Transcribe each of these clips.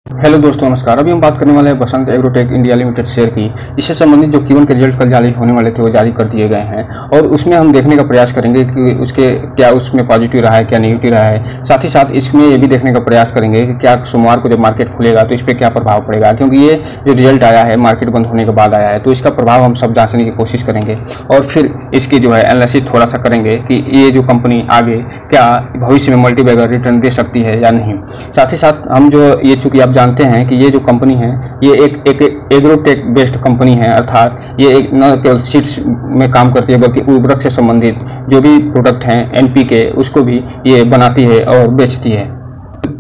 Hello दोस्तों, नमस्कार। अभी हम बात करने वाले हैं बसंत एग्रोटेक इंडिया लिमिटेड शेयर की। इससे संबंधित जो Q1 के रिजल्ट कल जारी होने वाले थे वो जारी कर दिए गए हैं और उसमें हम देखने का प्रयास करेंगे कि उसके क्या उसमें पॉजिटिव रहा है, क्या नेगेटिव रहा है। साथ ही साथ इसमें ये भी देखने का प्रयास करेंगे कि क्या सोमवार को जब मार्केट खुलेगा तो इस पर क्या प्रभाव पड़ेगा, क्योंकि ये जो रिजल्ट आया है मार्केट बंद होने के बाद आया है, तो इसका प्रभाव हम सब जानने की कोशिश करेंगे और फिर इसकी जो है एनालिसिस थोड़ा सा करेंगे कि ये जो कंपनी आगे क्या भविष्य में मल्टीबैगर रिटर्न दे सकती है या नहीं। साथ ही साथ हम जो ये चूंकि आप जानते हैं कि ये जो कंपनी है ये एक एग्रोटेक बेस्ड कंपनी है, अर्थात ये एक न केवल सीड्स में काम करती है बल्कि उर्वरक से संबंधित जो भी प्रोडक्ट हैं एनपीके उसको भी ये बनाती है और बेचती है।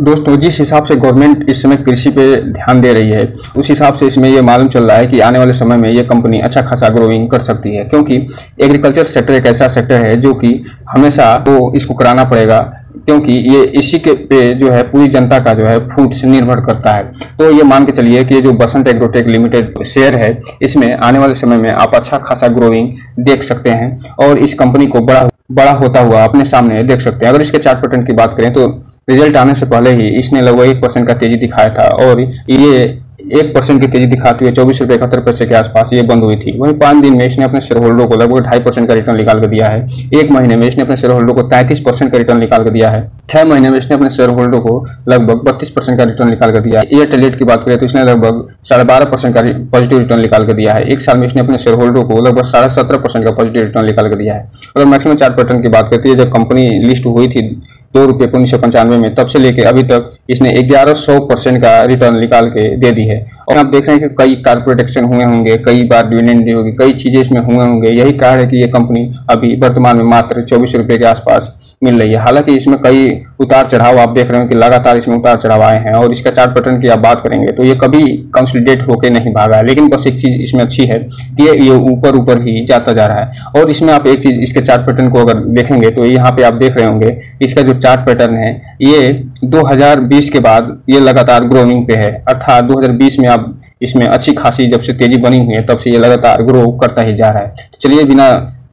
दोस्तों, जिस हिसाब से गवर्नमेंट इस समय कृषि पे ध्यान दे रही है उस हिसाब से इसमें ये मालूम चल रहा है कि आने वाले समय में ये कंपनी अच्छा खासा ग्रोइंग कर सकती है, क्योंकि एग्रीकल्चर सेक्टर एक ऐसा सेक्टर है जो कि हमेशा तो इसको कराना पड़ेगा, क्योंकि ये इसी के पे जो है पूरी जनता का जो है फूड से निर्भर करता है। तो ये मान के चलिए कि ये जो बसंत एग्रोटेक लिमिटेड शेयर है इसमें आने वाले समय में आप अच्छा खासा ग्रोइंग देख सकते हैं और इस कंपनी को बड़ा होता हुआ अपने सामने देख सकते हैं। अगर इसके चार्ट पैटर्न की बात करें तो रिजल्ट आने से पहले ही इसने लगभग 1% का तेजी दिखाया था और ये 1% की तेजी दिखाते हुए 24 रुपये 71 पैसे के आसपास ये बंद हुई थी। वहीं 5 दिन में इसने अपने शेयर होल्डर को लगभग 2.5% का रिटर्न निकाल कर दिया है। एक महीने में इसने अपने शेयर होल्डर को 33% का रिटर्न निकाल कर दिया है। 6 महीने में इसने अपने शेयर होल्डर को लगभग 32% का रिटर्न निकाल कर दिया है। एयरटेल की बात करें तो इसने लगभग 12.5% का पॉजिटिव रिटर्न निकाल कर दिया है। एक साल में इसने अपने शेयर होल्डर को लगभग 17.5% का पॉजिटिव रिटर्न निकाल कर दिया है। अगर मैक्सिमम चार्ट पैटर्न की बात करते हैं, जब कंपनी लिस्ट हुई थी 2 रुपये 1995 में, तब से लेकर अभी तक इसने 1100% का रिटर्न निकाल के दे दी है। और आप देख रहे हैं कि कई कारपोरेट एक्शन हुए होंगे, कई बार डिविडेंड दी होगी, कई चीजें इसमें हुए होंगे। यही कारण है कि ये कंपनी अभी वर्तमान में मात्र 24 रुपये के आसपास मिल रही है। हालांकि इसमें कई उतार चढ़ाव आप देख रहे हो कि लगातार इसमें उतार चढ़ाव आए हैं और इसका चार्ट पैटर्न की आप बात करेंगे तो ये कभी कंसोलिडेट होकर नहीं भागा है। लेकिन बस एक चीज इसमें अच्छी है कि ये ऊपर ही जाता जा रहा है। और इसमें आप एक चीज इसके चार्ट पैटर्न को अगर देखेंगे तो यहाँ पे आप देख रहे होंगे इसका जो चार्ट पैटर्न है ये 2020 के बाद ये लगातार ग्रोइंग पे है, अर्थात 2020 में आप इसमें अच्छी खासी जब से तेजी बनी हुई है तब से ये लगातार ग्रो करता ही जा रहा है। तो चलिए बिना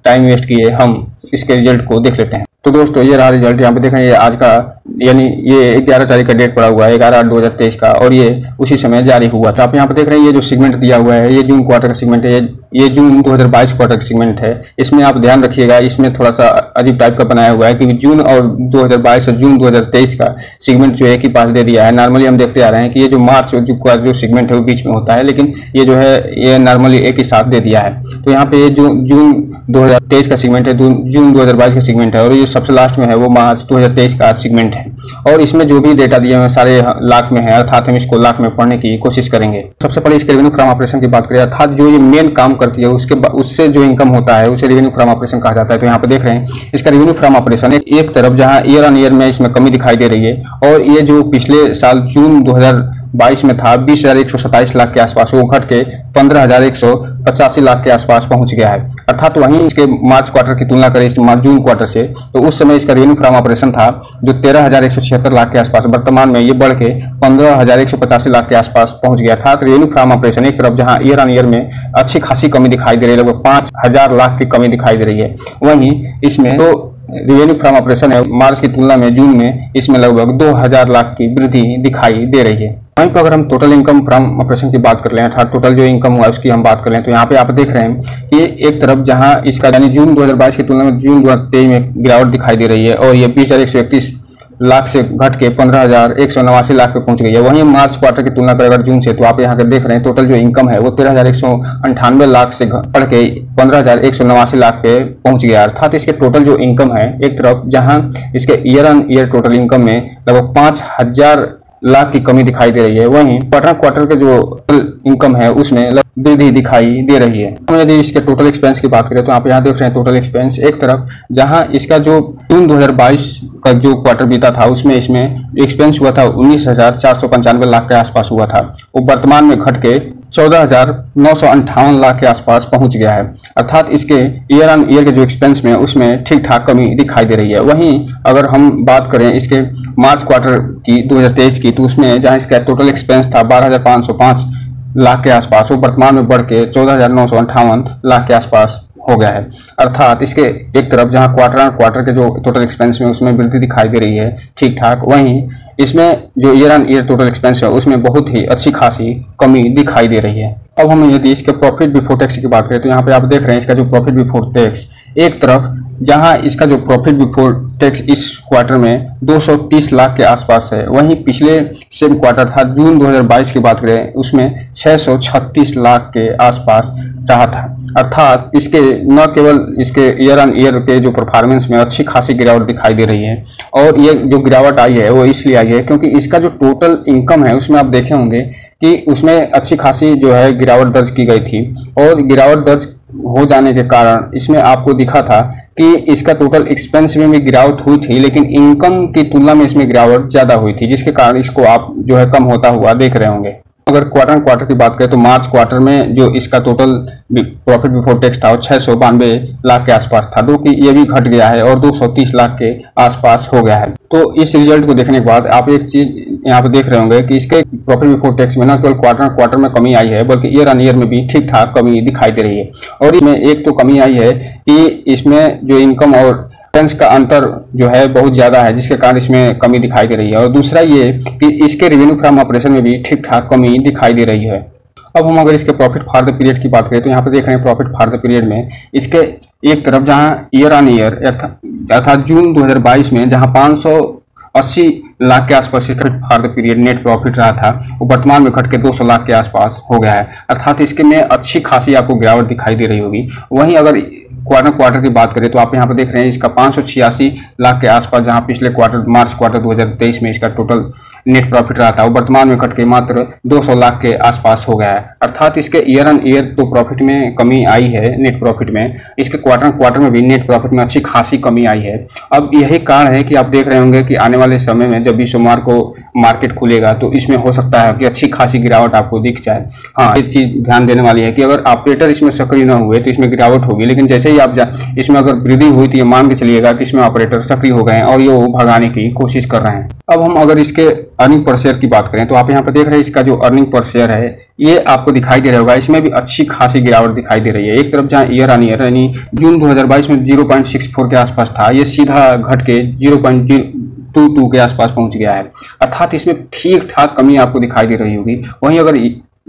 टाइम वेस्ट किए हम इसके रिजल्ट को देख लेते हैं। तो दोस्तों, ये रहा रिजल्ट। यहाँ पे देखें ये आज का यानी ये 11 तारीख का डेट पड़ा हुआ है 11/8/2023 का और ये उसी समय जारी हुआ था। आप यहाँ पे देख रहे हैं ये जो सेगमेंट दिया हुआ है ये जून क्वार्टर का सेगमेंट है, ये जून 2022 क्वार्टर का सेगमेंट है। इसमें आप ध्यान रखिएगा, इसमें थोड़ा सा अजीब टाइप का बनाया हुआ है क्योंकि जून और 2022 और जून 2023 का सेगमेंट जो एक ही पास दे दिया है। नॉर्मली हम देखते आ रहे हैं कि ये जो मार्च जो सेगमेंट है वो बीच में होता है, लेकिन ये जो है ये नॉर्मली एक ही साथ दे दिया है। तो यहाँ पे ये जून 2023 का सेगमेंट है, जून 2022 का सेगमेंट है और ये सबसे लास्ट में है वो मार्च 2023 का सेगमेंट है। और इसमें जो भी डेटा दिए हुए सारे लाख में है, अर्थात हम इसको लाख में पढ़ने की कोशिश करेंगे। सबसे पहले इसके रेवेन्यू फ्रॉम ऑपरेशन की बात करें, अर्थात जो ये मेन काम करती है उससे जो इनकम होता है उसे रेवेन्यू फ्रॉम ऑपरेशन कहा जाता है। तो यहाँ पे देख रहे हैं इसका रेवेन्यू फ्रॉम ऑपरेशन एक तरफ जहाँ ईयर ऑन ईयर में इसमें कमी दिखाई दे रही है और ये जो पिछले साल जून 2022 में था 20,127 लाख के आसपास, वो घट के 15,185 लाख के आसपास पहुंच गया है। अर्थात वहीं इसके मार्च क्वार्टर की तुलना करें इस जून क्वार्टर से तो उस समय इसका रेवेन्यू फ्रॉम ऑपरेशन था जो 13,176 लाख के आसपास, वर्तमान में ये बढ़ के 15,185 लाख के आसपास पहुंच गया। अर्थात रेवेन्यू फ्रॉम ऑपरेशन एक तरफ जहां ईयर ऑन ईयर में अच्छी खासी कमी दिखाई दे रही है, लगभग 5,000 लाख की कमी दिखाई दे रही है, वहीं इसमें तो रेवेन्यू फ्रॉम ऑपरेशन है मार्च की तुलना में जून में इसमें लगभग 2,000 लाख की वृद्धि दिखाई दे रही है। वहीं पर अगर हम टोटल इनकम फ्रॉम ऑपरेशन की बात कर लें, अर्थात टोटल जो इनकम हुआ उसकी हम बात कर लें तो यहाँ पे आप देख रहे हैं कि एक तरफ जहां इसका यानी जून 2022 की तुलना में जून 2023 में गिरावट दिखाई दे रही है और ये 20,131 लाख से घट के 15,189 लाख पे पहुंच गई है। वहीं मार्च क्वार्टर की तुलना करें अगर जून से तो आप यहाँ पर देख रहे हैं टोटल जो इनकम है वो 13,198 लाख से बढ़ के 15,189 लाख पे पहुंच गया। अर्थात इसके टोटल जो इनकम है एक तरफ जहां इसके year on year total income में लगभग 5,000 लाख की कमी दिखाई दे रही है, वहीं क्वार्टर के जो इनकम है उसमें वृद्धि दिखाई दे रही है। हम यदि इसके टोटल एक्सपेंस की बात करें तो आप यहाँ देख रहे हैं टोटल एक्सपेंस एक तरफ जहां इसका जो जून 2022 का जो क्वार्टर बीता था उसमें इसमें एक्सपेंस हुआ था 19,495 लाख के आसपास हुआ था, वो वर्तमान में घट के 14,958 लाख के आसपास पहुंच गया है। अर्थात इसके ईयर ऑन ईयर के जो एक्सपेंस में उसमें ठीक ठाक कमी दिखाई दे रही है। वहीं अगर हम बात करें इसके मार्च क्वार्टर की 2023 की तो उसमें जहां इसका टोटल एक्सपेंस था 12,505 लाख के आसपास, वो वर्तमान में बढ़ के 14,958 लाख के आसपास हो गया है। अर्थात इसके एक तरफ जहां क्वार्टर के जो टोटल एक्सपेंस में उसमें वृद्धि दिखाई दे रही है ठीक ठाक, वहीं इसमें जो year on year total expense है उसमें बहुत ही अच्छी खासी कमी दिखाई दे रही है। अब हम यदि इसके प्रॉफिट बिफोर टैक्स की बात करें तो यहाँ पे आप देख रहे हैं इसका जो प्रॉफिट बिफोर टैक्स, एक तरफ जहां इसका जो प्रॉफिट बिफोर टैक्स इस क्वार्टर में 230 लाख के आसपास है, वहीं पिछले सेम क्वार्टर था जून 2022 की बात करें उसमें 636 लाख के आसपास रहा था। अर्थात इसके न केवल इसके ईयर ऑन ईयर के जो परफॉर्मेंस में अच्छी खासी गिरावट दिखाई दे रही है, और ये जो गिरावट आई है वो इसलिए आई है क्योंकि इसका जो टोटल इनकम है उसमें आप देखे होंगे कि उसमें अच्छी खासी जो है गिरावट दर्ज की गई थी, और गिरावट दर्ज हो जाने के कारण इसमें आपको दिखा था कि इसका टोटल एक्सपेंस में भी गिरावट हुई थी, लेकिन इनकम की तुलना में इसमें गिरावट ज्यादा हुई थी, जिसके कारण इसको आप जो है कम होता हुआ देख रहे होंगे। अगर क्वार्टर की बात करें तो मार्च क्वार्टर में जो इसका टोटल प्रॉफिट बिफोर टैक्स था वो 692 लाख के आसपास था, जो कि ये भी घट गया है और 230 लाख के आसपास हो गया है। तो इस रिजल्ट को देखने के बाद आप एक चीज यहाँ पे देख रहे होंगे कि इसके प्रॉफिट बिफोर टैक्स में न केवल क्वार्टर में कमी आई है बल्कि ईयर ऑन ईयर में भी ठीक ठाक कमी दिखाई दे रही है। और इसमें एक तो कमी आई है कि इसमें जो इनकम और एक्सपेंस का अंतर जो है बहुत ज्यादा है, जिसके कारण इसमें कमी दिखाई दे रही है। और दूसरा ये कि इसके रेवेन्यू फ्रॉम ऑपरेशन में भी ठीक ठाक कमी दिखाई दे रही है। अब हम अगर इसके प्रॉफिट फॉर द पीरियड की बात करें तो यहाँ पे देख रहे हैं प्रॉफिट फॉर द पीरियड में इसके एक तरफ जहां ईयर ऑन ईयर अर्थात जून 2022 में जहां 580 लाख के आसपास इसका for the period net profit रहा था, वो वर्तमान में घट के 200 लाख के आसपास हो गया है। अर्थात इसके में अच्छी खासी आपको गिरावट दिखाई दे रही होगी। वहीं अगर क्वार्टर की बात करें तो आप यहाँ पे देख रहे हैं इसका 586 लाख के आसपास, जहां पिछले मार्च क्वार्टर 2023 में इसका टोटल नेट प्रॉफिट रहा था, वो वर्तमान में घट के मात्र 200 लाख के आसपास हो गया है। अर्थात इसके ईयर ऑन ईयर तो प्रॉफिट में कमी आई है नेट प्रॉफिट में, इसके क्वार्टर में भी नेट प्रॉफिट में अच्छी खासी कमी आई है। अब यही कारण है कि आप देख रहे होंगे कि आने वाले समय में जब भी सोमवार को मार्केट खुलेगा तो इसमें हो सकता है कि अच्छी खासी गिरावट आपको दिख जाए। हाँ, एक चीज ध्यान देने वाली है कि अगर ऑपरेटर इसमें सक्रिय न हुए तो इसमें गिरावट होगी, लेकिन जैसे ही आप इसमें अगर वृद्धि हुई तो ये मान के चलिएगा कि इसमें ऑपरेटर सक्रिय हो गए हैं और ये वो भगाने की कोशिश कर रहे हैं। अब हम अगर इसके अर्निंग पर शेयर की बात करें तो आप यहाँ पर देख रहे हैं इसका जो अर्निंग पर शेयर है ये आपको दिखाई दे रहा होगा, इसमें भी अच्छी खासी गिरावट दिखाई दे रही है। एक तरफ जहां ईयर ऑन ईयर यानी जून 2022 में 0.64 के आसपास था, ये सीधा घट के 0.22 के आसपास पहुंच गया है। अर्थात इसमें ठीक ठाक कमी आपको दिखाई दे रही होगी। वहीं अगर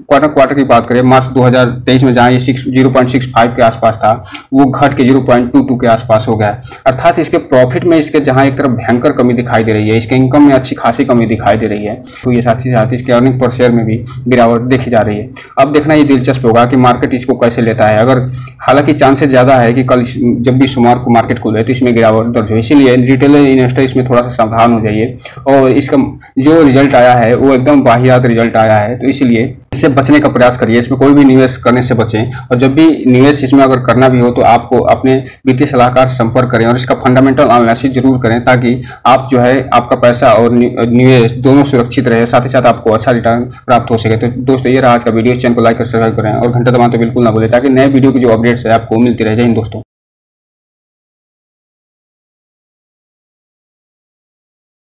क्वार्टर की बात करें मार्च 2023 में जहां ये 0.65 के आसपास था, वो घट के 0.22 के आसपास हो गया। अर्थात इसके प्रॉफिट में इसके जहां एक तरफ भयंकर कमी दिखाई दे रही है, इसके इनकम में अच्छी खासी कमी दिखाई दे रही है, तो ये साथ ही साथ इसके अर्निंग पर शेयर में भी गिरावट देखी जा रही है। अब देखना ये दिलचस्प होगा कि मार्केट इसको कैसे लेता है। अगर हालांकि चांसेस ज्यादा है कि कल जब भी सोमवार को मार्केट खुले तो इसमें गिरावट दर्ज हो, इसीलिए रिटेल इन्वेस्टर इसमें थोड़ा सा सावधान हो जाइए। और इसका जो रिजल्ट आया है वो एकदम वाहियात रिजल्ट आया है, तो इसलिए इससे बचने का प्रयास करिए। इसमें कोई भी निवेश करने से बचें, और जब भी निवेश इसमें अगर करना भी हो तो आपको अपने वित्तीय सलाहकार से संपर्क करें और इसका फंडामेंटल एनालिसिस जरूर करें, ताकि आप जो है आपका पैसा और निवेश दोनों सुरक्षित रहे, साथ ही साथ आपको अच्छा रिटर्न प्राप्त हो सके। तो दोस्तों ये रहा आज का वीडियो। इस चैनल को लाइक और सब्सक्राइब करें और घंटा दबाना तो बिल्कुल ना भूलें, ताकि नए वीडियो की जो अपडेट्स है आपको मिलती रहे। जय हिंद दोस्तों।